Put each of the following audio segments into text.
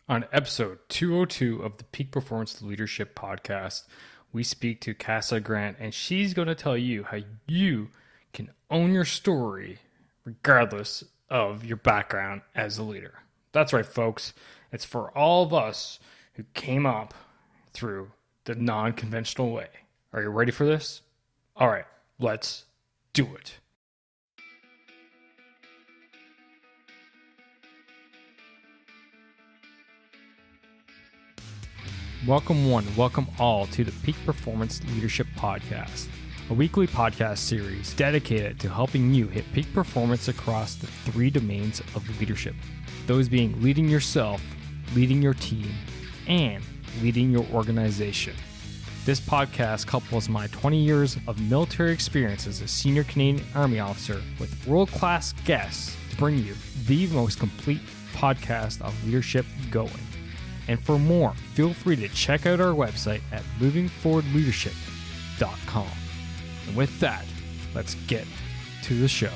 On episode 202 of the Peak Performance Leadership Podcast, we speak to Cassa Grant, and she's going to tell you how you can own your story regardless of your background as a leader. That's right, folks. It's for all of us who came up through the non-conventional way. Are you ready for this? All right, let's do it. Welcome one, welcome all to the Peak Performance Leadership Podcast, a weekly podcast series dedicated to helping you hit peak performance across the three domains of leadership. Those being leading yourself, leading your team, and leading your organization. This podcast couples my 20 years of military experience as a senior Canadian Army officer with world-class guests to bring you the most complete podcast of leadership going. And for more, feel free to check out our website at movingforwardleadership.com. And with that, let's get to the show.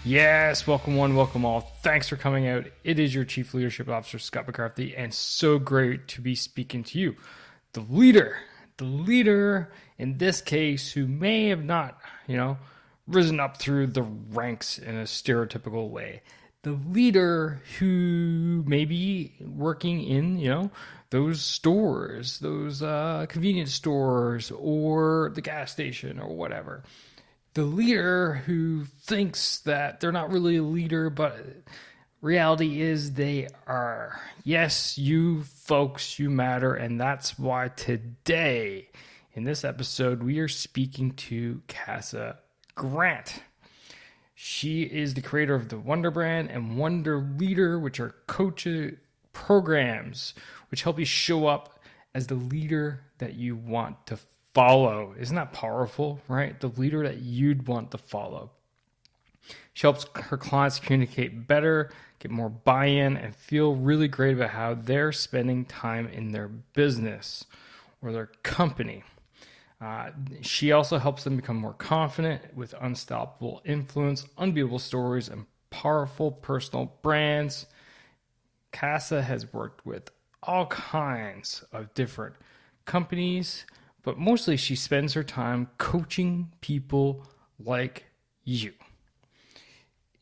Yes, welcome one, welcome all. Thanks for coming out. It is your Chief Leadership Officer, Scott McCarthy, and so great to be speaking to you, the leader in this case who may have not, risen up through the ranks in a stereotypical way. The leader who may be working in, those stores, those convenience stores or the gas station or whatever. The leader who thinks that they're not really a leader, but reality is they are. Yes, you folks, you matter. And that's why today in this episode, we are speaking to Cassa Grant. She is the creator of the Wonderbrand and Wonderleader, which are coaching programs which help you show up as the leader that you want to follow. Isn't that powerful, right? The leader that you'd want to follow. She helps her clients communicate better, get more buy-in, and feel really great about how they're spending time in their business or their company. She also helps them become more confident with unstoppable influence, unbeatable stories, and powerful personal brands. Cassa has worked with all kinds of different companies, but mostly she spends her time coaching people like you.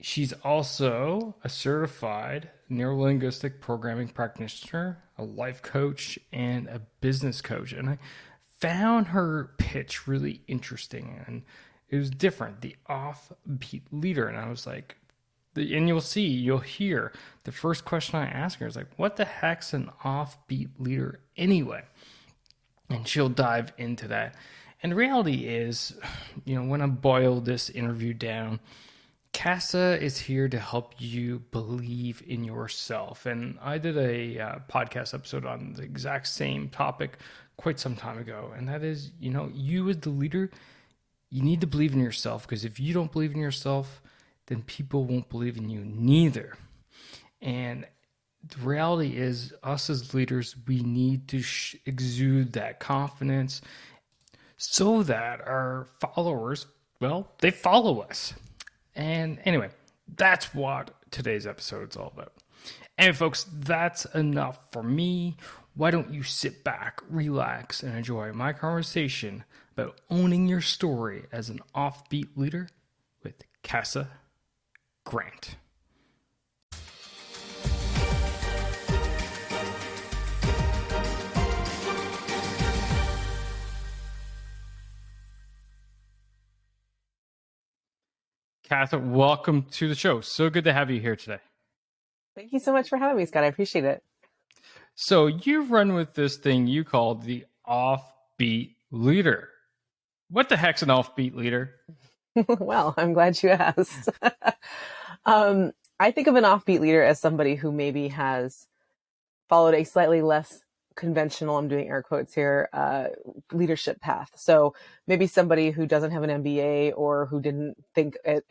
She's also a certified NeuroLinguistic Programming practitioner, a life coach, and a business coach. And I found her pitch really interesting, and it was different, the offbeat leader. And I was like, and you'll hear the first question I ask her is like, what the heck's an offbeat leader anyway? And she'll dive into that. And the reality is, when I boil this interview down, Cassa is here to help you believe in yourself. And I did a podcast episode on the exact same topic quite some time ago. And that is, you as the leader, you need to believe in yourself, because if you don't believe in yourself, then people won't believe in you neither. And the reality is, us as leaders, we need to exude that confidence so that our followers, they follow us. And anyway, that's what today's episode is all about. And folks, that's enough for me. Why don't you sit back, relax, and enjoy my conversation about owning your story as an offbeat leader with Cassa Grant. Cassa, welcome to the show. So good to have you here today. Thank you so much for having me, Scott. I appreciate it. So you run with this thing you call the offbeat leader. What the heck's an offbeat leader? Well, I'm glad you asked. I think of an offbeat leader as somebody who maybe has followed a slightly less conventional, I'm doing air quotes here, leadership path. So maybe somebody who doesn't have an MBA or who didn't think at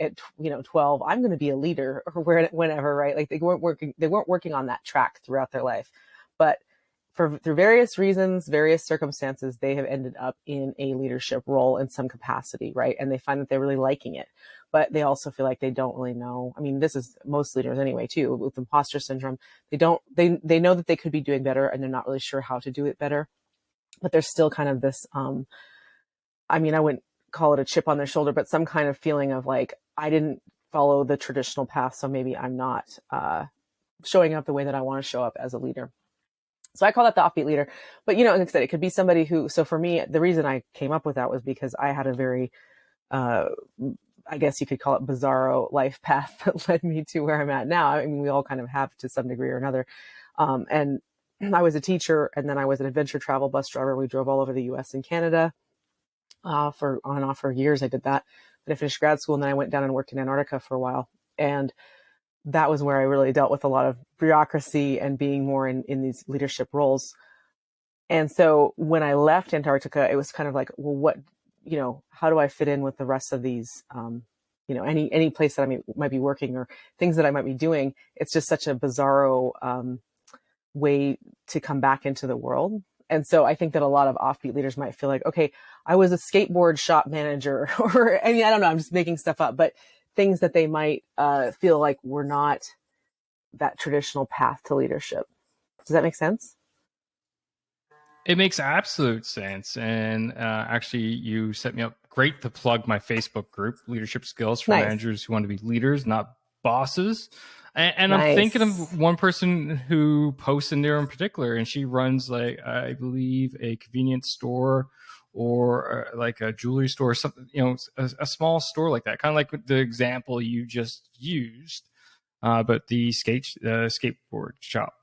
12, I'm going to be a leader, or whenever, right? Like they weren't working on that track throughout their life. But through various reasons, various circumstances, they have ended up in a leadership role in some capacity, right? And they find that they're really liking it, but they also feel like they don't really know. I mean, this is most leaders anyway, too, with imposter syndrome. They know that they could be doing better and they're not really sure how to do it better, but there's still kind of this, I mean, I wouldn't call it a chip on their shoulder, but some kind of feeling of like, I didn't follow the traditional path, so maybe I'm not showing up the way that I want to show up as a leader. So I call that the offbeat leader. But, like I said, it could be somebody who, so for me, the reason I came up with that was because I had a very, I guess you could call it bizarro life path that led me to where I'm at now. I mean, we all kind of have to some degree or another. And I was a teacher, and then I was an adventure travel bus driver. We drove all over the US and Canada for on and off for years. I did that. Then I finished grad school, and then I went down and worked in Antarctica for a while. And that was where I really dealt with a lot of bureaucracy and being more in these leadership roles. And so when I left Antarctica, it was kind of like, well, what, how do I fit in with the rest of these, any place that I might be working or things that I might be doing. It's just such a bizarro way to come back into the world. And so I think that a lot of offbeat leaders might feel like, okay, I was a skateboard shop manager, or, I don't know, I'm just making stuff up, but things that they might feel like were not that traditional path to leadership. Does that make sense? It makes absolute sense. And actually, you set me up great to plug my Facebook group, Leadership Skills for Managers Who Want to Be Leaders, Not Bosses. And I'm thinking of one person who posts in there in particular, and she runs, like, I believe, a convenience store or like a jewelry store, or something, a small store like that, kind of like the example you just used, but the skateboard shop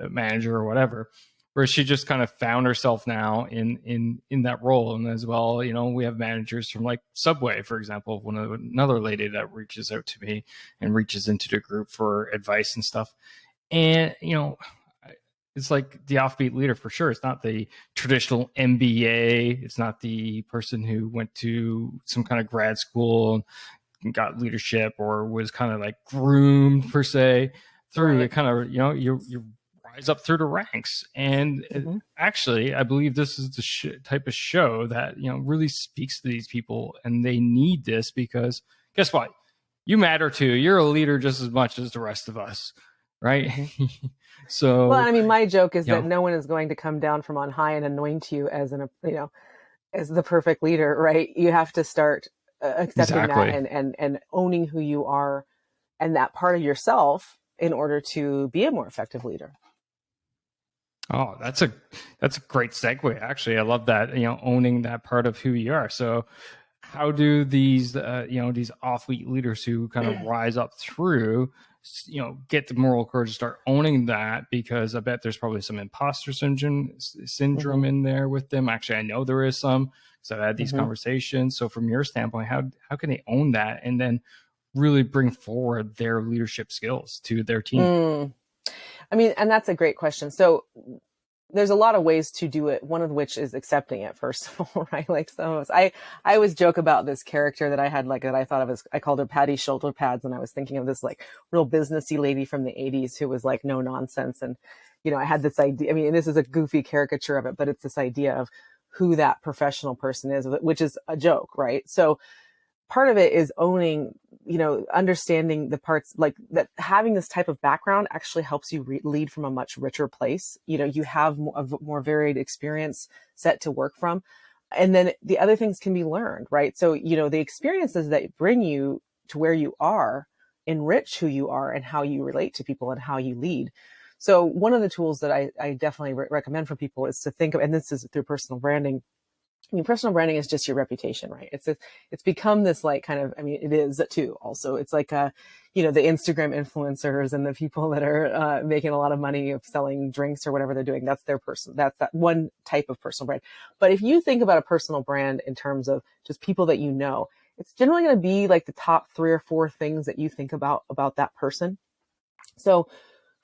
manager or whatever, where she just kind of found herself now in that role. And as well, we have managers from like Subway, for example, another lady that reaches out to me and reaches into the group for advice and stuff. And, it's like the offbeat leader for sure. It's not the traditional MBA. It's not the person who went to some kind of grad school and got leadership or was kind of like groomed per se through it. Kind of, you rise up through the ranks. And actually, I believe this is the type of show that, really speaks to these people, and they need this because guess what? You matter too. You're a leader just as much as the rest of us. Right. So, well, I mean, my joke is that no one is going to come down from on high and anoint you as as the perfect leader, right? You have to start accepting that and owning who you are and that part of yourself in order to be a more effective leader. Oh, that's a great segue. Actually, I love that, owning that part of who you are. So how do these, these offbeat leaders who kind of rise up through, get the moral courage to start owning that? Because I bet there's probably some imposter syndrome in there with them. Actually, I know there is some, because I've had these conversations. So from your standpoint, how can they own that and then really bring forward their leadership skills to their team? I mean, and that's a great question. So there's a lot of ways to do it. One of which is accepting it, first of all, right? Like some of us, I always joke about this character that I had, like, that I thought of as, I called her Patty Shoulder Pads. And I was thinking of this like real businessy lady from the 80s who was like no nonsense. And, I had this idea, I mean, this is a goofy caricature of it, but it's this idea of who that professional person is, which is a joke, right? So part of it is owning, understanding the parts like that. Having this type of background actually helps you lead from a much richer place. You have a more varied experience set to work from. And then the other things can be learned, right? So, the experiences that bring you to where you are enrich who you are and how you relate to people and how you lead. So one of the tools that I definitely recommend for people is to think of, and this is through personal branding. I mean, personal branding is just your reputation, right? It's become this like kind of, I mean, it is too also. It's like, the Instagram influencers and the people that are making a lot of money of selling drinks or whatever they're doing. That's that's that one type of personal brand. But if you think about a personal brand in terms of just people that it's generally going to be like the top 3 or 4 things that you think about that person. So,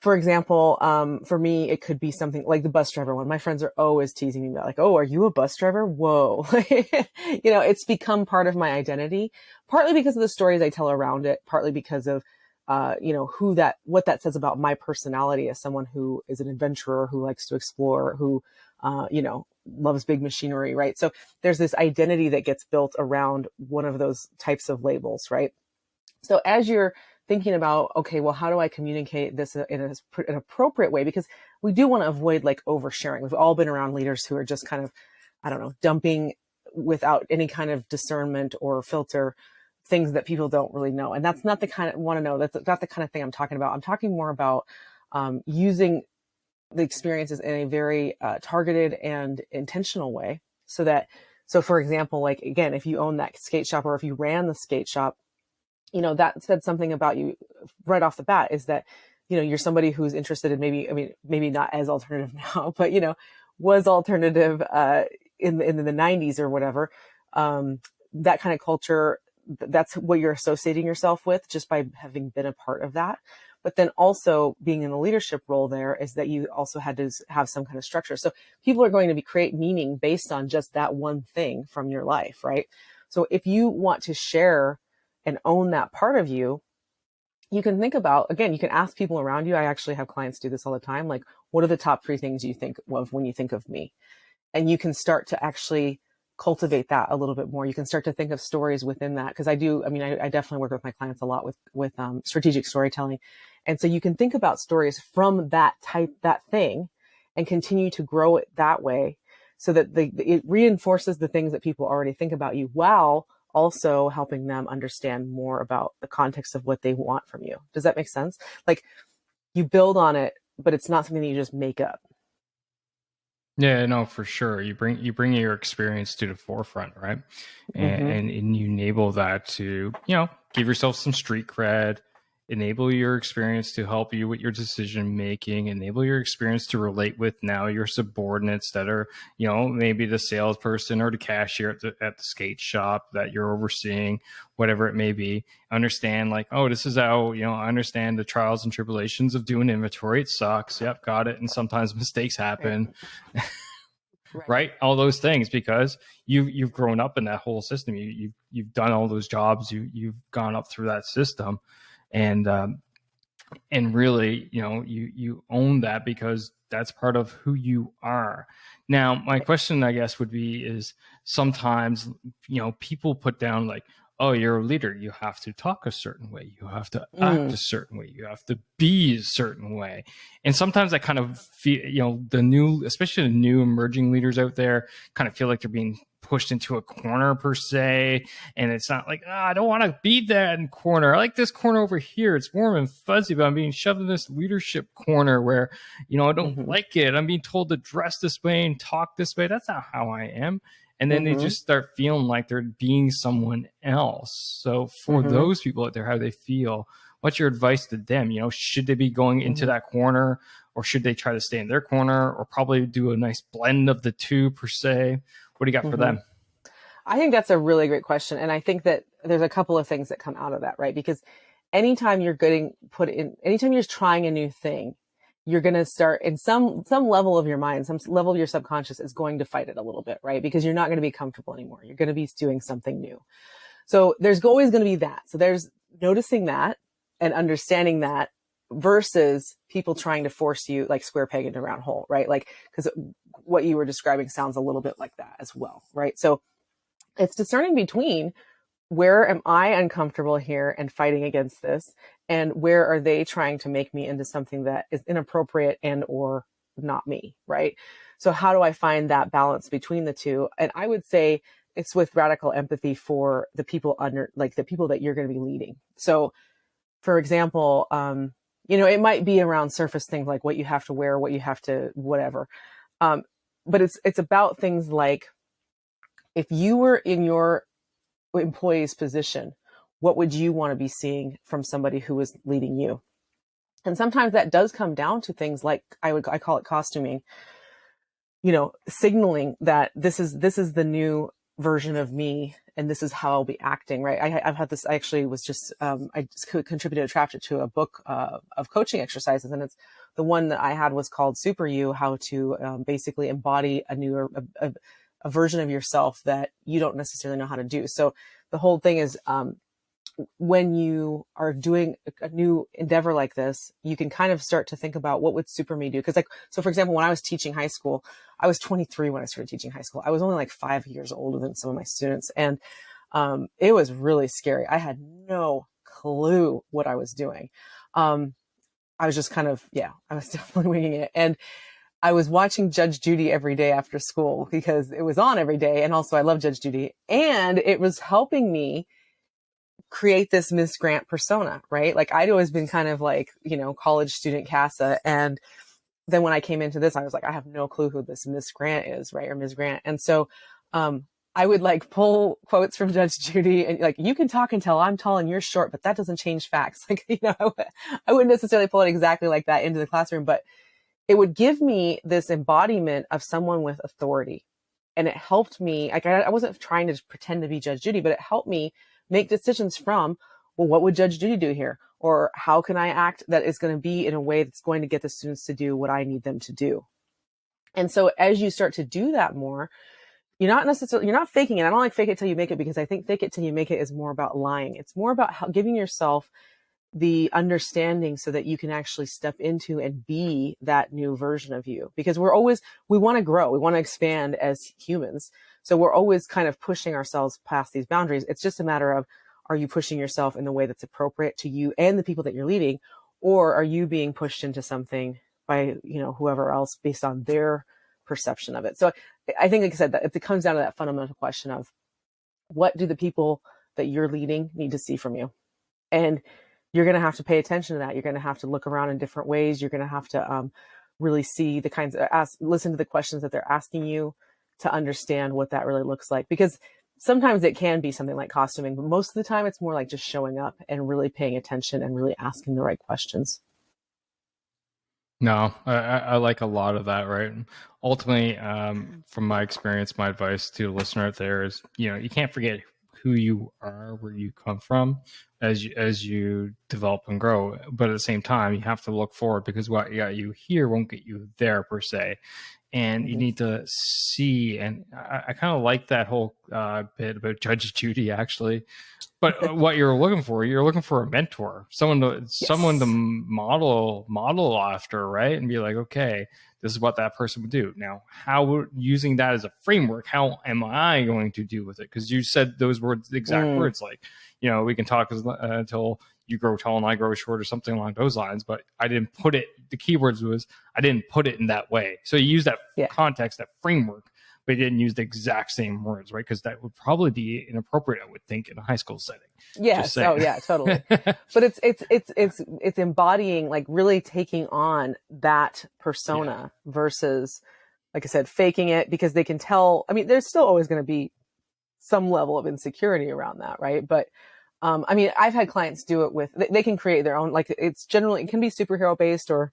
for example, for me, it could be something like the bus driver one. My friends are always teasing me about like, oh, are you a bus driver? Whoa. It's become part of my identity, partly because of the stories I tell around it, partly because of what that says about my personality as someone who is an adventurer, who likes to explore, who, loves big machinery, right? So there's this identity that gets built around one of those types of labels, right? So as you're thinking about, okay, well, how do I communicate this in an appropriate way? Because we do want to avoid like oversharing. We've all been around leaders who are just kind of, I don't know, dumping without any kind of discernment or filter things that people don't really know. And that's not the kind of want to know. That's not the kind of thing I'm talking about. I'm talking more about using the experiences in a very targeted and intentional way. So for example, like, again, if you own that skate shop or if you ran the skate shop, that said something about you right off the bat, is that, you're somebody who's interested in maybe not as alternative now, but, was alternative in the 90s or whatever. That kind of culture, that's what you're associating yourself with just by having been a part of that. But then also being in a leadership role there is that you also had to have some kind of structure. So people are going to create meaning based on just that one thing from your life, right? So if you want to share and own that part of you, you can think about, again, you can ask people around you. I actually have clients do this all the time. Like, what are the top 3 things you think of when you think of me? And you can start to actually cultivate that a little bit more. You can start to think of stories within that. Cause I definitely work with my clients a lot with strategic storytelling. And so you can think about stories from that thing, and continue to grow it that way, so that it reinforces the things that people already think about you, while also helping them understand more about the context of what they want from you. Does that make sense? Like, you build on it, but it's not something that you just make up. Yeah, no, for sure. You bring your experience to the forefront, right? And you enable that to, give yourself some street cred, enable your experience to help you with your decision making, enable your experience to relate with now your subordinates that are, maybe the salesperson or the cashier at the skate shop that you're overseeing, whatever it may be. Understand, like, oh, this is how, I understand the trials and tribulations of doing inventory. It sucks. Yep, got it. And sometimes mistakes happen. Right. All those things, because you've grown up in that whole system. You've done all those jobs. You've gone up through that system, and really, you own that because that's part of who you are. Now, my question, I guess, would be is sometimes, people put down like, oh, you're a leader. You have to talk a certain way. You have to act a certain way. You have to be a certain way. And sometimes I kind of feel, especially the new emerging leaders out there kind of feel like they're being pushed into a corner per se. And it's not like, I don't want to be that corner. I like this corner over here. It's warm and fuzzy, but I'm being shoved in this leadership corner where, I don't like it. I'm being told to dress this way and talk this way. That's not how I am. And then they just start feeling like they're being someone else. So for those people out there, how they feel, what's your advice to them? Should they be going into that corner, or should they try to stay in their corner, or probably do a nice blend of the two per se? What do you got for them? I think that's a really great question. And I think that there's a couple of things that come out of that, right? Because anytime you're anytime you're trying a new thing, you're going to start in some level of your mind, some level of your subconscious is going to fight it a little bit, right? Because you're not going to be comfortable anymore. You're going to be doing something new. So there's always going to be that. So there's noticing that and understanding that versus people trying to force you like square peg into round hole, right? Like, because what you were describing sounds a little bit like that as well, right? So it's discerning between, where am I uncomfortable here and fighting against this? And where are they trying to make me into something that is inappropriate and or not me, right? So how do I find that balance between the two? And I would say it's with radical empathy for the people the people that you're going to be leading. So for example, it might be around surface things like what you have to wear, what you have to, whatever. But it's about things like, if you were in your employee's position, what would you want to be seeing from somebody who is leading you? And sometimes that does come down to things like, I call it costuming, signaling that this is the new version of me and this is how I'll be acting, right? I've had this, I actually was just, I just contributed a chapter to a book of coaching exercises. And it's the one that I had was called Super You, how to basically embody a version of yourself that you don't necessarily know how to do. So the whole thing is when you are doing a new endeavor like this, you can kind of start to think about what would super me do. Because like, so for example, when I was teaching high school, I was 23 when I started teaching high school. I was only like 5 years older than some of my students. And it was really scary. I had no clue what I was doing. I was just kind of, I was definitely winging it. And I was watching Judge Judy every day after school because it was on every day. And also I love Judge Judy. And it was helping me create this Miss Grant persona, right? Like I'd always been kind of like, college student Cassa. And then when I came into this, I was like, I have no clue who this Miss Grant is, right? Or Ms. Grant. And so, I would like pull quotes from Judge Judy and like, you can talk until I'm tall and you're short, but that doesn't change facts. Like, I wouldn't necessarily pull it exactly like that into the classroom, but it would give me this embodiment of someone with authority. And it helped me, like, I wasn't trying to pretend to be Judge Judy, but it helped me make decisions from, well, what would Judge Judy do here? Or how can I act that is going to be in a way that's going to get the students to do what I need them to do? And so as you start to do that more, you're not faking it. I don't like fake it till you make it, because I think fake it till you make it is more about lying. It's more about giving yourself the understanding so that you can actually step into and be that new version of you. Because we want to grow. We want to expand as humans. So we're always kind of pushing ourselves past these boundaries. It's just a matter of, are you pushing yourself in the way that's appropriate to you and the people that you're leading? Or are you being pushed into something by, whoever else based on their perception of it? So I think, like I said, that it comes down to that fundamental question of, what do the people that you're leading need to see from you? And you're going to have to pay attention to that. You're going to have to look around in different ways. You're going to have to really see the kinds of listen to the questions that they're asking you to understand what that really looks like. Because sometimes it can be something like costuming, but most of the time it's more like just showing up and really paying attention and really asking the right questions. No, I like a lot of that, right? Ultimately, from my experience, my advice to the listener out there is, you can't forget who you are, where you come from, as you develop and grow. But at the same time, you have to look forward, because what got you here won't get you there per se. And you need to see, and I kind of like that whole bit about Judge Judy, actually. But what you're looking for a mentor, someone to model after, right? And be like, okay, this is what that person would do. Now, using that as a framework, how am I going to deal with it? Because you said those words, the exact words, like, we can talk until you grow tall and I grow short, or something along those lines. But I didn't put it, the keywords was, I didn't put it in that way. So you use that context, that framework, but you didn't use the exact same words, right? Because that would probably be inappropriate, I would think, in a high school setting. Yes. Oh yeah, totally. But it's embodying, like really taking on that persona versus, like I said, faking it, because they can tell. I mean, there's still always going to be some level of insecurity around that, right? But I mean, I've had clients do it with, they can create their own, like it can be superhero based, or,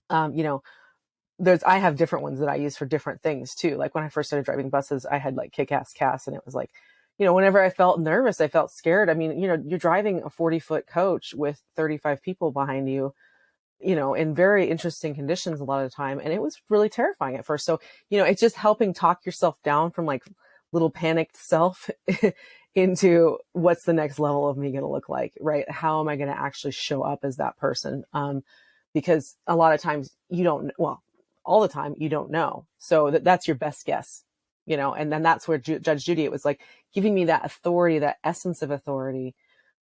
I have different ones that I use for different things too. Like when I first started driving buses, I had like Kick-Ass Cass, and it was like, whenever I felt nervous, I felt scared. I mean, you're driving a 40-foot coach with 35 people behind you, in very interesting conditions a lot of the time. And it was really terrifying at first. So, it's just helping talk yourself down from like little panicked self into what's the next level of me going to look like, right? How am I going to actually show up as that person? Because a lot of times all the time you don't know. So that's your best guess, and then that's where Judge Judy, it was like giving me that authority, that essence of authority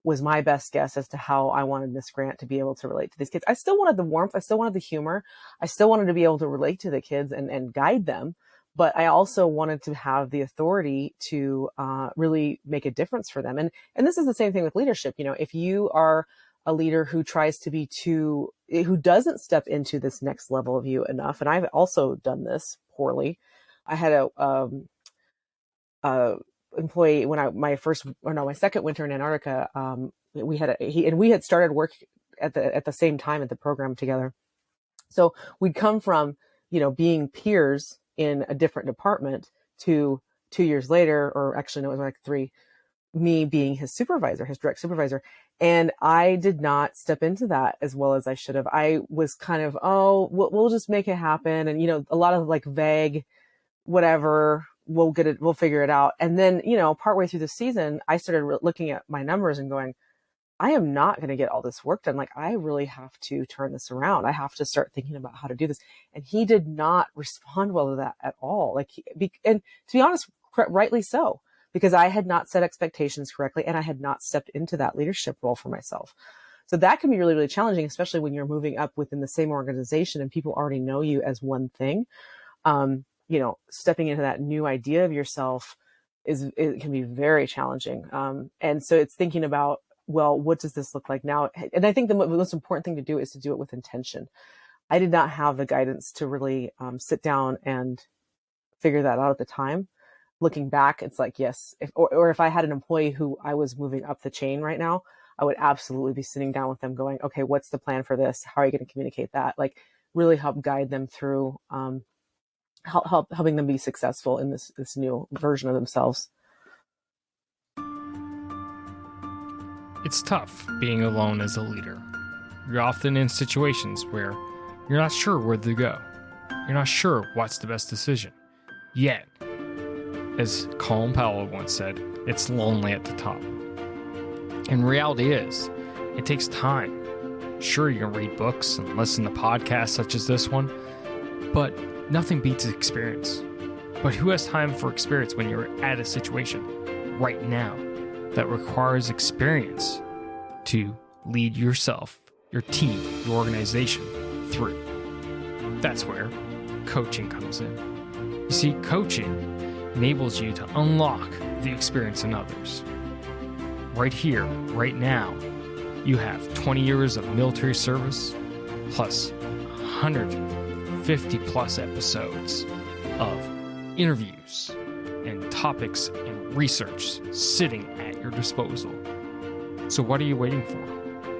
was my best guess as to how I wanted Miss Grant to be able to relate to these kids. I still wanted the warmth. I still wanted the humor. I still wanted to be able to relate to the kids and guide them. But I also wanted to have the authority to really make a difference for them. And this is the same thing with leadership. If you are a leader who tries to be who doesn't step into this next level of you enough, and I've also done this poorly. I had a employee when my second winter in Antarctica. We had started work at the same time at the program together. So we'd come from being peers in a different department to 2 years later, or actually no, it was like 3, me being his direct supervisor. And I did not step into that as well as I should have. I was kind of, we'll just make it happen. And, a lot of like vague, whatever, we'll get it, we'll figure it out. And then, partway through the season, I started looking at my numbers and going, I am not going to get all this work done. Like, I really have to turn this around. I have to start thinking about how to do this. And he did not respond well to that at all. And to be honest, rightly so, because I had not set expectations correctly and I had not stepped into that leadership role for myself. So that can be really, really challenging, especially when you're moving up within the same organization and people already know you as one thing. Stepping into that new idea of yourself it can be very challenging. And so it's thinking about, well, what does this look like now? And I think the most important thing to do is to do it with intention. I did not have the guidance to really sit down and figure that out at the time. Looking back, it's like, yes, if I had an employee who I was moving up the chain right now, I would absolutely be sitting down with them going, okay, what's the plan for this? How are you going to communicate that? Like, really help guide them through, helping them be successful in this new version of themselves. It's tough being alone as a leader. You're often in situations where you're not sure where to go. You're not sure what's the best decision. Yet, as Colin Powell once said, it's lonely at the top. And reality is, it takes time. Sure, you can read books and listen to podcasts such as this one, but nothing beats experience. But who has time for experience when you're at a situation right now that requires experience to lead yourself, your team, your organization through? That's where coaching comes in. You see, coaching enables you to unlock the experience in others. Right here, right now, you have 20 years of military service, plus 150 plus episodes of interviews and topics and research sitting at your disposal. So what are you waiting for?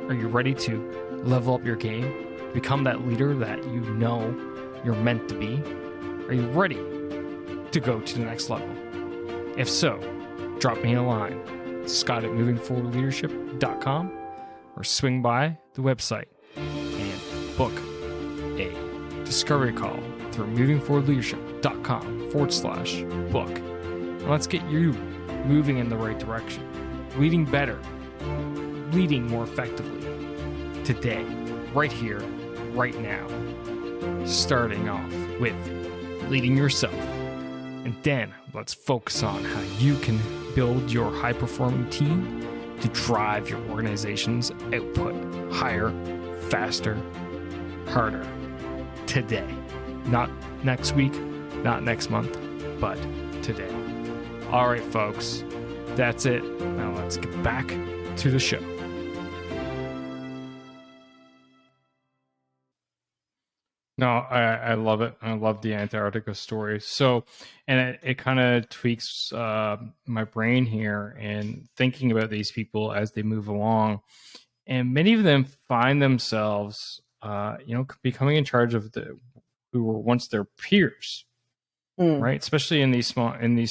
Are you ready to level up your game, become that leader that you know you're meant to be? Are you ready to go to the next level? If so, drop me a line, scott@movingforwardleadership.com, or swing by the website and book a discovery call through movingforwardleadership.com/book. And let's get you moving in the right direction, leading better, leading more effectively today, right here, right now. Starting off with leading yourself. And then let's focus on how you can build your high-performing team to drive your organization's output higher, faster, harder today. Not next week, not next month, but today. All right, folks, that's it. Now let's get back to the show. No, I love it. I love the Antarctica story. So, and it kind of tweaks my brain here and thinking about these people as they move along. And many of them find themselves, becoming in charge of who were once their peers, right? Especially in these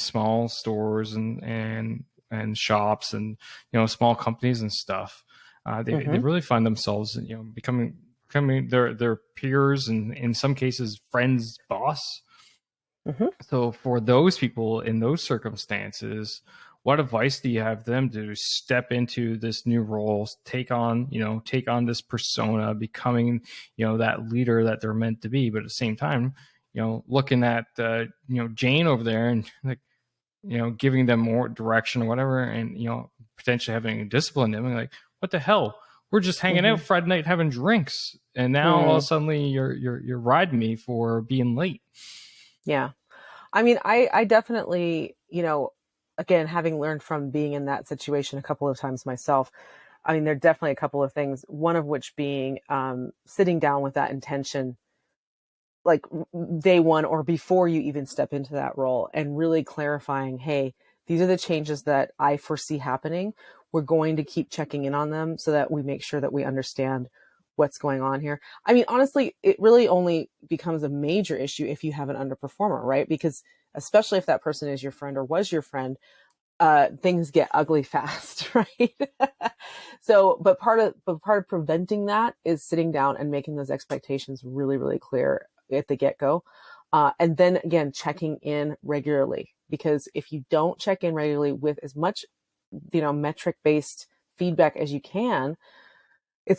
small stores and shops and small companies and stuff. They really find themselves becoming their peers and in some cases friends' boss. So for those people in those circumstances, what advice do you have them to step into this new role, take on this persona, becoming that leader that they're meant to be, but at the same time looking at Jane over there and giving them more direction or whatever, and potentially having discipline them, and like, what the hell? We're just hanging out Friday night having drinks, and now all of a sudden you're riding me for being late. Yeah, I mean, I definitely, again, having learned from being in that situation a couple of times myself, I mean, there are definitely a couple of things. One of which being sitting down with that intention, like day one or before you even step into that role, and really clarifying, hey, these are the changes that I foresee happening. We're going to keep checking in on them so that we make sure that we understand what's going on here. I mean, honestly, it really only becomes a major issue if you have an underperformer, right? Because especially if that person is your friend or was your friend, things get ugly fast, right? So, but part of preventing that is sitting down and making those expectations really, really clear at the get-go. And then again, checking in regularly. because if you don't check in regularly with as much, metric-based feedback as you can,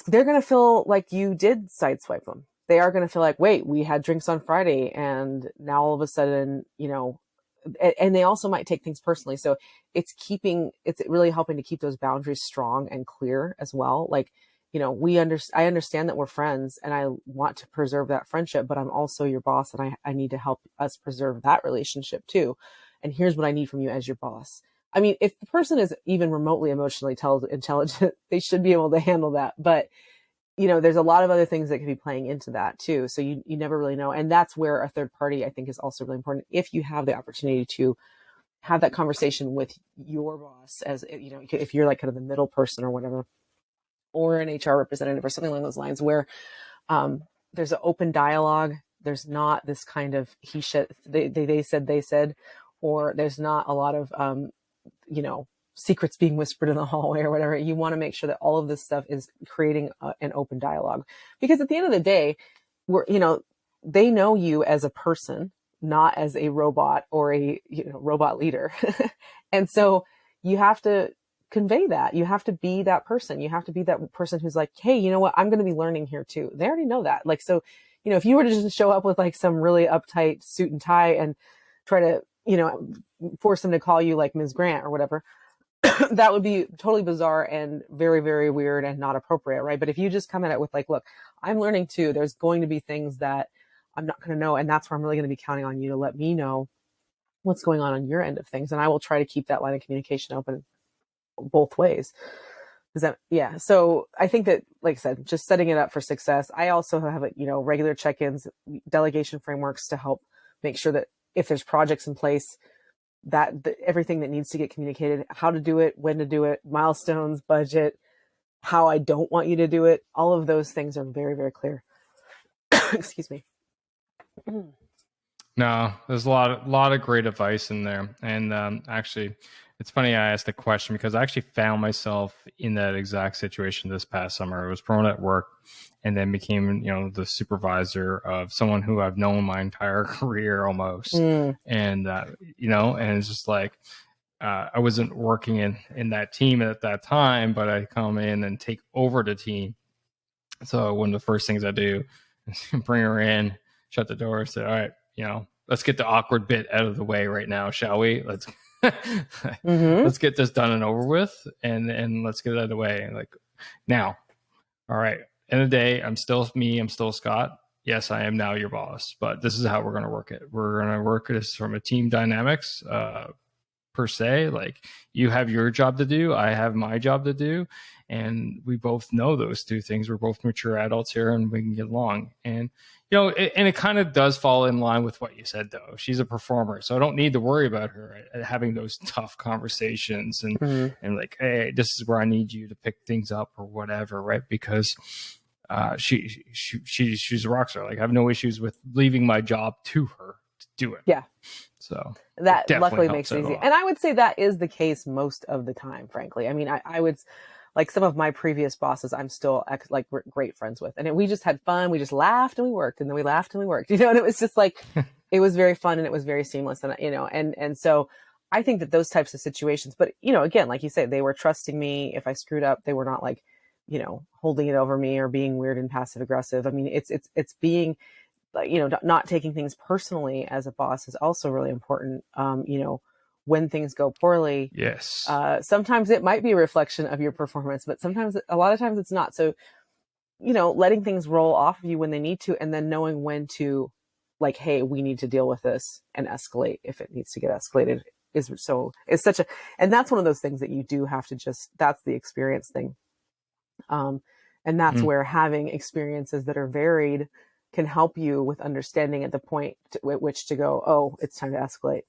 they're going to feel like you did sideswipe them. They are going to feel like, wait, we had drinks on Friday and now all of a sudden, and they also might take things personally. So it's really helping to keep those boundaries strong and clear as well. Like, I understand that we're friends and I want to preserve that friendship, but I'm also your boss and I need to help us preserve that relationship too. And here's what I need from you as your boss. I mean, if the person is even remotely emotionally intelligent, they should be able to handle that. But, there's a lot of other things that could be playing into that too. So you never really know. And that's where a third party, I think, is also really important. If you have the opportunity to have that conversation with your boss, as if you're like kind of the middle person or whatever, or an HR representative or something along those lines, where there's an open dialogue. There's not this kind of he said, they said, or there's not a lot of, secrets being whispered in the hallway or whatever. You want to make sure that all of this stuff is creating an open dialogue, because at the end of the day, they know you as a person, not as a robot or a robot leader. And so you have to convey that. You have to be that person. You have to be that person who's like, hey, you know what? I'm going to be learning here too. They already know that. Like, so, if you were to just show up with like some really uptight suit and tie and try to, force them to call you like Ms. Grant or whatever, that would be totally bizarre and very, very weird and not appropriate. Right. But if you just come at it with like, look, I'm learning too, there's going to be things that I'm not going to know. And that's where I'm really going to be counting on you to let me know what's going on your end of things. And I will try to keep that line of communication open both ways. So I think that, like I said, just setting it up for success. I also have, regular check-ins, delegation frameworks to help make sure that if there's projects in place, that everything that needs to get communicated, how to do it, when to do it, milestones, budget, how I don't want you to do it. All of those things are very, very clear. Excuse me. No, there's a lot of great advice in there. And actually, it's funny I asked the question because I actually found myself in that exact situation this past summer. I was promoted at work and then became, the supervisor of someone who I've known my entire career almost. And, and it's just like, I wasn't working in that team at that time, but I come in and take over the team. So one of the first things I do is bring her in, shut the door, say, all right, let's get the awkward bit out of the way right now, shall we? Let's let's get this done and over with, and let's get it out of the way. Like, now, all right, end of the day, I'm still me, I'm still Scott. Yes, I am now your boss, but this is how we're going to work it. We're going to work this from a team dynamics per se. Like, you have your job to do, I have my job to do, and we both know those two things. We're both mature adults here, and we can get along. And it kind of does fall in line with what you said, though. She's a performer, so I don't need to worry about her having those tough conversations and like, hey, this is where I need you to pick things up or whatever, right? Because she's a rock star. Like, I have no issues with leaving my job to her to do it. Yeah. So that luckily makes it easy. And I would say that is the case most of the time, frankly. I mean, I would, like, some of my previous bosses, I'm still great friends with. And we just had fun. We just laughed and we worked, and then we laughed and we worked, and it was just like, it was very fun and it was very seamless. And, and so I think that those types of situations, but, again, like you say, they were trusting me. If I screwed up, they were not like, holding it over me or being weird and passive aggressive. I mean, it's being, not taking things personally as a boss is also really important. When things go poorly, yes, sometimes it might be a reflection of your performance, but a lot of times it's not. So, letting things roll off of you when they need to, and then knowing when to, like, hey, we need to deal with this and escalate if it needs to get escalated and that's one of those things that you do have to that's the experience thing. And that's where having experiences that are varied can help you with understanding at the point at which to go, oh, it's time to escalate.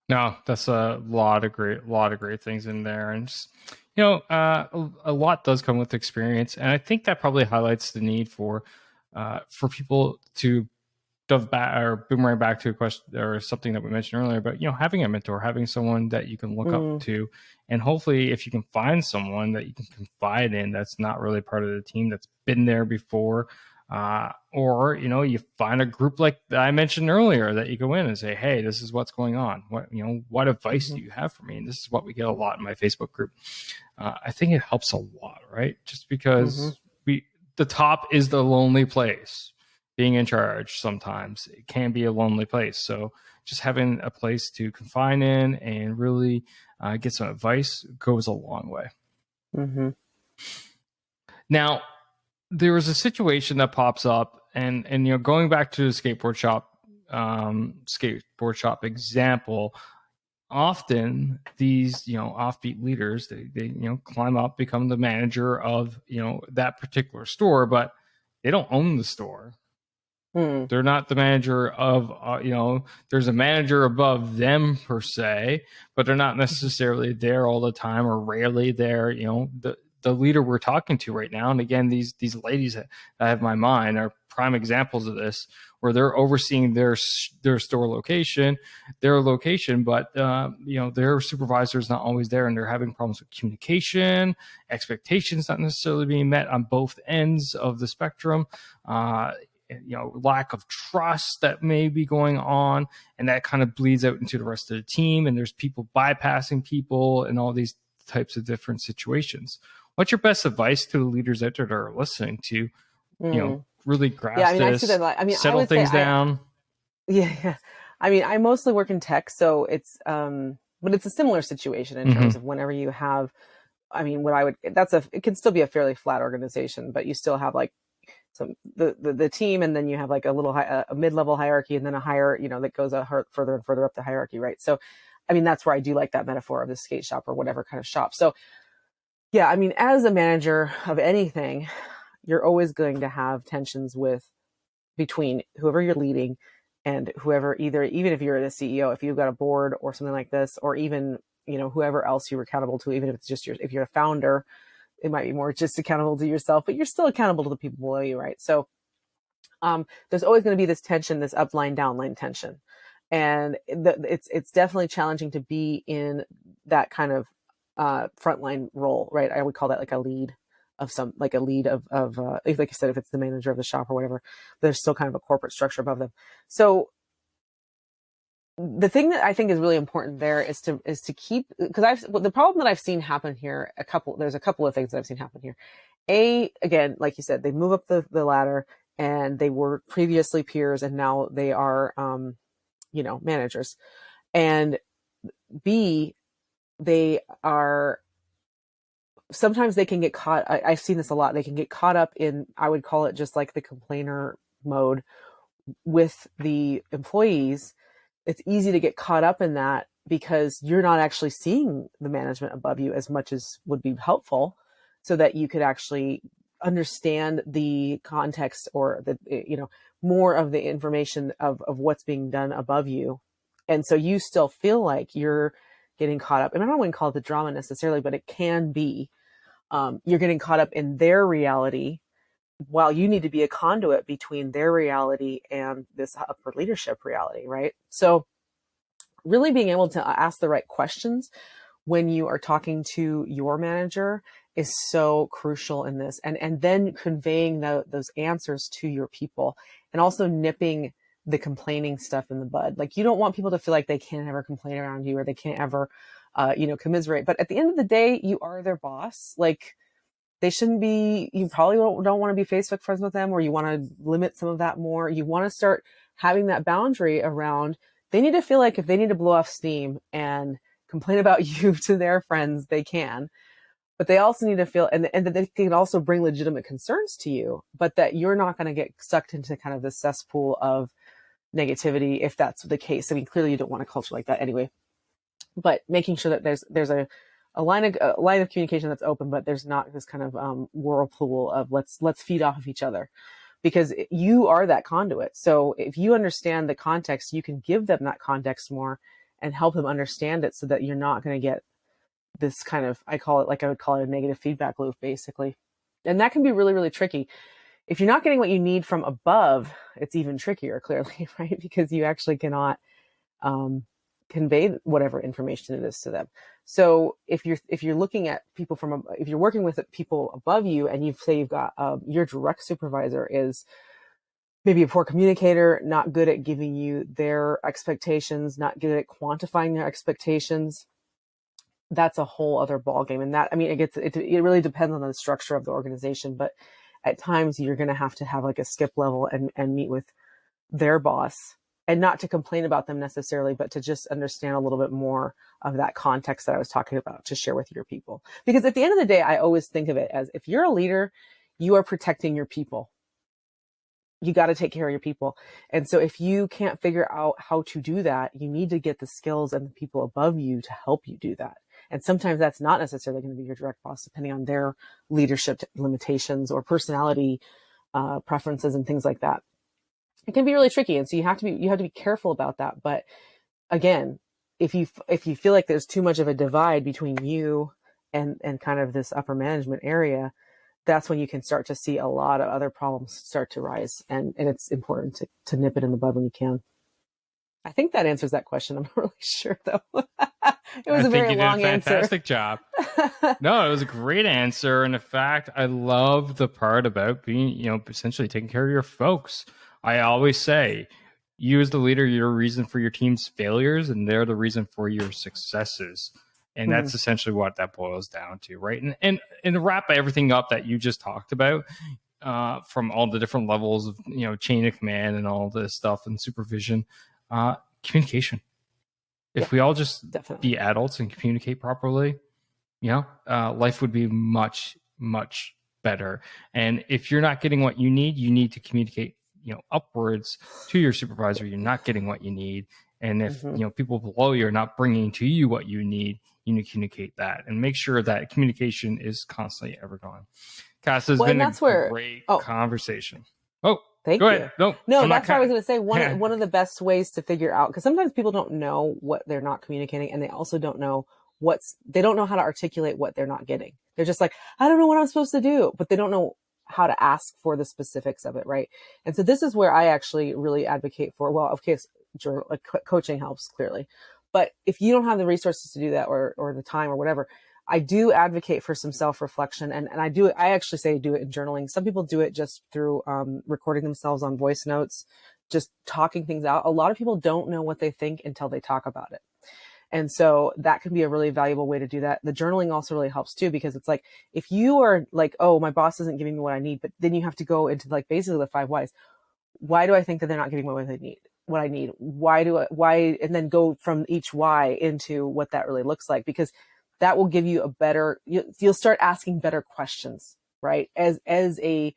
No, that's a lot of great things in there. And just, a lot does come with experience. And I think that probably highlights the need for people to dove back or boomerang back to a question or something that we mentioned earlier, but having a mentor, having someone that you can look up to, and hopefully if you can find someone that you can confide in that's not really part of the team, that's been there before, Or, you find a group like I mentioned earlier that you go in and say, hey, this is what's going on. What advice do you have for me? And this is what we get a lot in my Facebook group. I think it helps a lot, right? Just because the top is the lonely place. Being in charge sometimes it can be a lonely place. So just having a place to confine in and really get some advice goes a long way. Now, there was a situation that pops up, and going back to the skateboard shop example. Often these offbeat leaders, they climb up, become the manager of that particular store, but they don't own the store. They're not the manager of there's a manager above them per se, but they're not necessarily there all the time or rarely there. The leader we're talking to right now, and again, these ladies that I have in my mind are prime examples of this, where they're overseeing their store location, but their supervisor is not always there, and they're having problems with communication, expectations not necessarily being met on both ends of the spectrum. Lack of trust that may be going on, and that kind of bleeds out into the rest of the team, and there's people bypassing people and all these types of different situations. What's your best advice to the leaders out there that are listening to really grasp this, I see that, settle things down? Yeah. I mostly work in tech, so it's but it's a similar situation in terms of whenever you have it can still be a fairly flat organization, but you still have like the team, and then you have like a mid-level hierarchy, and then a higher, that goes further and further up the hierarchy, right? So, that's where I do like that metaphor of the skate shop or whatever kind of shop. So, yeah, as a manager of anything, you're always going to have tensions between whoever you're leading and whoever, even if you're the CEO, if you've got a board or something like this, or even, whoever else you're accountable to, even if it's just if you're a founder, it might be more just accountable to yourself, but you're still accountable to the people below you, right? So there's always going to be this tension, this upline, downline tension. And it's definitely challenging to be in that kind of frontline role, right? I would call that like a lead of like I said, if it's the manager of the shop or whatever, there's still kind of a corporate structure above them. So the thing that I think is really important there is to keep, because the problem that I've seen happen here, there's a couple of things that I've seen happen here. Again, like you said, they move up the ladder, and they were previously peers, and now they are, managers. And B, sometimes they can get caught. I've seen this a lot. They can get caught up in, I would call it just like the complainer mode with the employees. It's easy to get caught up in that because you're not actually seeing the management above you as much as would be helpful, so that you could actually understand the context or more of the information of what's being done above you. And so you still feel like you're getting caught up. And I don't want to call it the drama necessarily, but it can be. You're getting caught up in their reality, while you need to be a conduit between their reality and this upper leadership reality, right? So really being able to ask the right questions when you are talking to your manager is so crucial in this. And then conveying those answers to your people, and also nipping the complaining stuff in the bud. Like, you don't want people to feel like they can't ever complain around you, or they can't ever, commiserate. But at the end of the day, you are their boss. Like, they shouldn't be, you probably don't want to be Facebook friends with them, or you want to limit some of that more. You want to start having that boundary around, they need to feel like if they need to blow off steam and complain about you to their friends, they can. But they also need to feel, and that they can also bring legitimate concerns to you, but that you're not going to get sucked into kind of this cesspool of negativity if that's the case. Clearly you don't want a culture like that anyway, but making sure that there's a line of communication that's open, but there's not this kind of whirlpool of let's feed off of each other, because you are that conduit. So if you understand the context, you can give them that context more and help them understand it, so that you're not going to get this kind of, I would call it a negative feedback loop, basically. And that can be really, really tricky. If you're not getting what you need from above, it's even trickier, clearly, right? Because you actually cannot convey whatever information it is to them. So if you're looking at people if you're working with people above you, and you've got your direct supervisor is maybe a poor communicator, not good at giving you their expectations, not good at quantifying their expectations, that's a whole other ballgame. And that, I mean, it really depends on the structure of the organization, but at times you're going to have like a skip level and meet with their boss, and not to complain about them necessarily, but to just understand a little bit more of that context that I was talking about to share with your people. Because at the end of the day, I always think of it as, if you're a leader, you are protecting your people. You got to take care of your people. And so if you can't figure out how to do that, you need to get the skills and the people above you to help you do that. And sometimes that's not necessarily going to be your direct boss, depending on their leadership limitations or personality preferences and things like that. It can be really tricky. And so you have to be careful about that. But again, if you feel like there's too much of a divide between you and kind of this upper management area, that's when you can start to see a lot of other problems start to rise. And it's important to nip it in the bud when you can. I think that answers that question. I'm not really sure, though. It was a very long answer. Fantastic job. No, it was a great answer. And in fact, I love the part about being, essentially taking care of your folks. I always say, you as the leader, you're a reason for your team's failures, and they're the reason for your successes. And that's essentially what that boils down to, right? And to wrap everything up that you just talked about, from all the different levels of, chain of command and all this stuff and supervision, communication. If we all just be adults and communicate properly, life would be much, much better. And if you're not getting what you need to communicate, upwards to your supervisor. You're not getting what you need. And if, people below you are not bringing to you what you need to communicate that and make sure that communication is constantly ever going. Cassa, has been a great conversation. Oh, thank you. Ahead. No, that's what I was going to say. One of the best ways to figure out, because sometimes people don't know what they're not communicating, and they also don't know they don't know how to articulate what they're not getting. They're just like, I don't know what I'm supposed to do, but they don't know how to ask for the specifics of it, right? And so this is where I actually really advocate for, well, of course, coaching helps clearly, but if you don't have the resources to do that or the time or whatever, I do advocate for some self-reflection. And I actually say do it in journaling. Some people do it just through recording themselves on voice notes, just talking things out. A lot of people don't know what they think until they talk about it. And so that can be a really valuable way to do that. The journaling also really helps too, because it's like, if you are like, oh, my boss isn't giving me what I need, but then you have to go into like basically the 5 whys. Why do I think that they're not giving me what I need? Why, and then go from each why into what that really looks like, because that will give you you'll start asking better questions, right? As a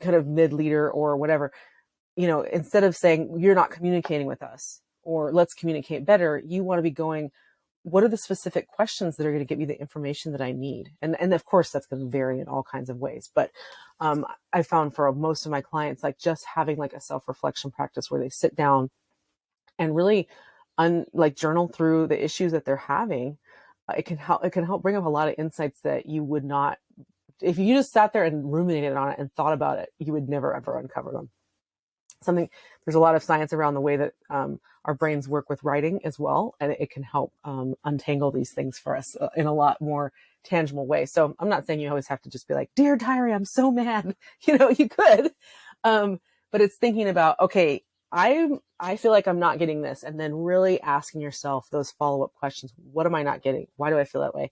kind of mid leader or whatever, instead of saying you're not communicating with us or let's communicate better, you want to be going, what are the specific questions that are going to give me the information that I need? And of course that's going to vary in all kinds of ways. But I found for most of my clients, like just having like a self-reflection practice where they sit down and really journal through the issues that they're having. It can help bring up a lot of insights that you would not, if you just sat there and ruminated on it and thought about it, you would never ever uncover them. There's a lot of science around the way that our brains work with writing as well, and it can help untangle these things for us in a lot more tangible way. So I'm not saying you always have to just be like, dear diary, I'm so mad. You could, but it's thinking about, okay, I feel like I'm not getting this, and then really asking yourself those follow-up questions. What am I not getting? Why do I feel that way?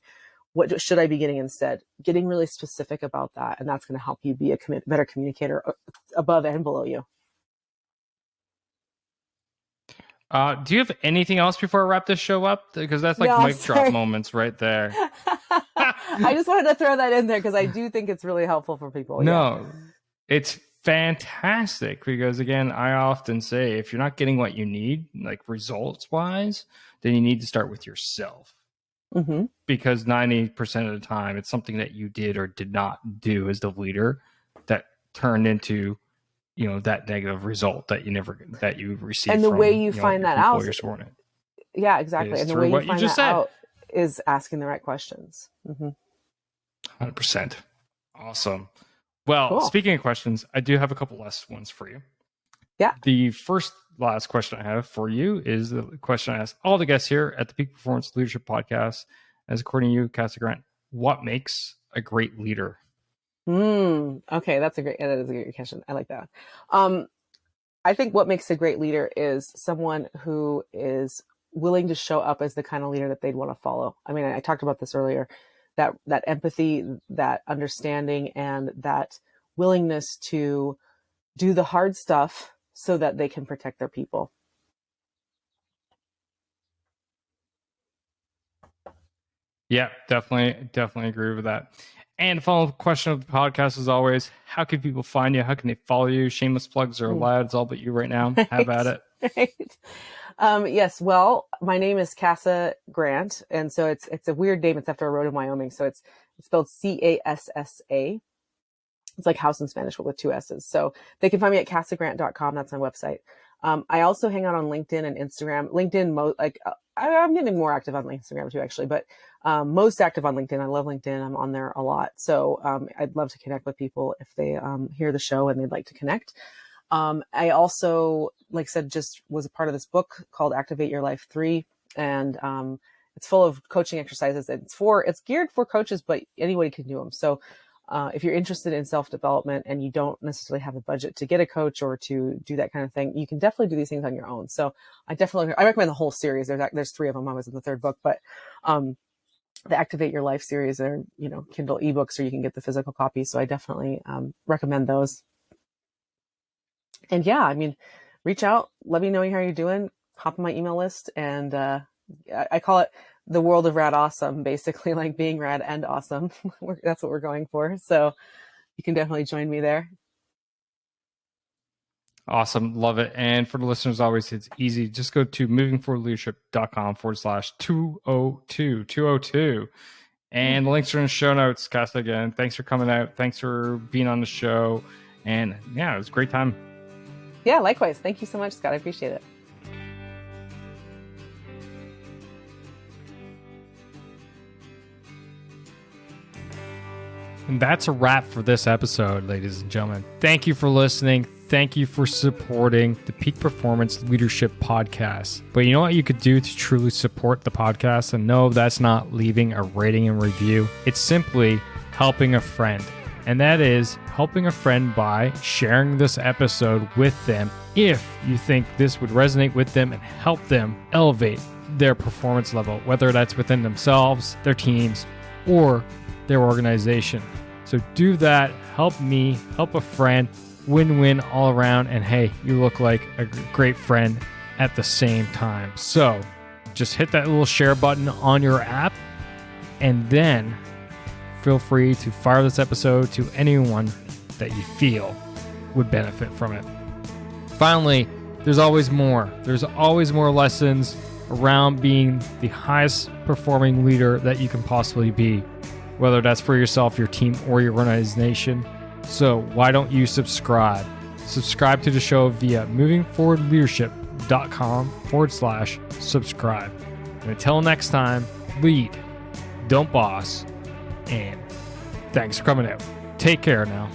What should I be getting instead? Getting really specific about that, and that's going to help you be a better communicator above and below you. Do you have anything else before I wrap this show up? Because that's like mic drop moments right there. I just wanted to throw that in there because I do think it's really helpful for people. No, it's fantastic, because again, I often say, if you're not getting what you need, like results wise, then you need to start with yourself. Mm-hmm. Because 90% of the time, it's something that you did or did not do as the leader that turned into that negative result that you received. And the way you find that out, yeah, exactly. And the way you find that out is asking the right questions. Mm-hmm. 100%. Awesome. Well, Speaking of questions, I do have a couple less ones for you. Yeah. The first last question I have for you is the question I ask all the guests here at the Peak Performance Leadership Podcast. As according to you, Cassa Grant, what makes a great leader? Okay, that is a great question. I like that. I think what makes a great leader is someone who is willing to show up as the kind of leader that they'd want to follow. I mean, I talked about this earlier, that empathy, that understanding, and that willingness to do the hard stuff so that they can protect their people. Yeah, definitely agree with that. And the follow-up question of the podcast, as always, how can people find you? How can they follow you? Shameless plugs are allowed. It's all but you right now. Have at it. Right. Yes. Well, my name is Cassa Grant, and so it's a weird name. It's after a road in Wyoming, so it's spelled Cassa. It's like house in Spanish, but with 2 S's. So they can find me at CassaGrant.com. That's my website. I also hang out on LinkedIn and Instagram. LinkedIn, I'm getting more active on Instagram too, actually, but most active on LinkedIn. I love LinkedIn. I'm on there a lot. So I'd love to connect with people if they hear the show and they'd like to connect. I also, like I said, just was a part of this book called Activate Your Life 3. And it's full of coaching exercises. It's geared for coaches, but anybody can do them. So if you're interested in self-development and you don't necessarily have a budget to get a coach or to do that kind of thing, you can definitely do these things on your own. So I recommend the whole series. There's 3 of them. I was in the 3rd book, but the Activate Your Life series are, Kindle ebooks, or you can get the physical copy. So I definitely recommend those. And yeah, I mean, reach out, let me know how you're doing, hop on my email list. And I call it the world of rad awesome, basically, like being rad and awesome. That's what we're going for. So you can definitely join me there. Awesome. Love it. And for the listeners, always, it's easy. Just go to movingforwardleadership.com/202. And the links are in the show notes. Cassa, again, thanks for coming out. Thanks for being on the show. And yeah, it was a great time. Yeah, likewise. Thank you so much, Scott. I appreciate it. And that's a wrap for this episode, ladies and gentlemen. Thank you for listening. Thank you for supporting the Peak Performance Leadership Podcast. But you know what you could do to truly support the podcast? And no, that's not leaving a rating and review. It's simply helping a friend. And that is helping a friend by sharing this episode with them if you think this would resonate with them and help them elevate their performance level, whether that's within themselves, their teams, or their organization. So do that. Help me, help a friend, win-win all around. And hey, you look like a great friend at the same time. So just hit that little share button on your app, and then feel free to fire this episode to anyone that you feel would benefit from it. Finally, there's always more. There's always more lessons around being the highest performing leader that you can possibly be, whether that's for yourself, your team, or your organization. So why don't you subscribe? Subscribe to the show via movingforwardleadership.com/subscribe. And until next time, lead, don't boss, and thanks for coming out. Take care now.